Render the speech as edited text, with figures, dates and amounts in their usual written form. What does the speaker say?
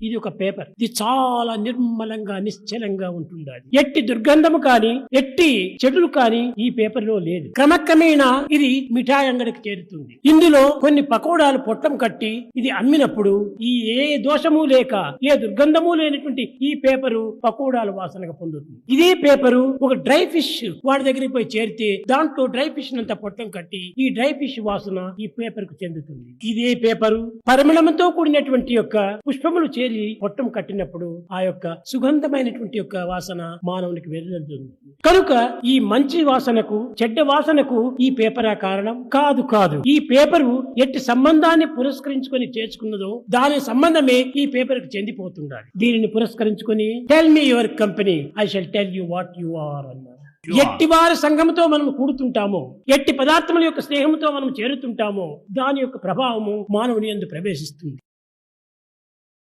ఇది ఒక పేపర్. ఇది చాలా నిర్మలంగా నిశ్చలంగా ఉంటుండాలి. ఎట్టి దుర్గంధము కాని ఎట్టి చెడులు కాని ఈ పేపర్ లో లేదు. క్రమక్రమేణా ఇది మిఠాయి అంగడికి చేరుతుంది. ఇందులో కొన్ని పకోడాలు పొట్టం కట్టి ఇది అమ్మినప్పుడు ఈ ఏ దోషము లేక ఏ దుర్గంధము లేనటువంటి ఈ పేపరు పకోడాల వాసనగా పొందుతుంది. ఇదే పేపరు ఒక డ్రై ఫిష్ వాడి దగ్గరికి పోయి చేరితే దాంట్లో డ్రై ఫిష్ అంతా పొట్టం కట్టి ఈ డ్రై ఫిష్ వాసన ఈ పేపర్ కు చెందుతుంది. ఇదే పేపరు పరిమళంతో కూడినటువంటి యొక్క పుష్పములు చేరి పొట్టం కట్టినప్పుడు ఆ యొక్క సుగంధమైనటువంటి యొక్క వాసన మానవునికి వెదజల్లుతుంది. కనుక ఈ మంచి వాసనకు చెడ్డ వాసనకు ఈ పేపరా కారణం కాదు. ఈ పేపరు ఎట్టి సంబంధాన్ని పురస్కరించుకొని చేసుకున్నదో దాని సంబంధమే ఈ పేపర్ కు చెందిపోతుండాలి. దీనిని పురస్కరించుకొని tell me your company, I shall tell you what you are అన్నారు. ఎట్టి వారి సంఘముతో మనం కూడుతుంటామో, ఎట్టి పదార్థముల యొక్క స్నేహంతో మనం చేరుతుంటామో దాని యొక్క ప్రభావము మానవుని యందు ప్రవేశిస్తుంది.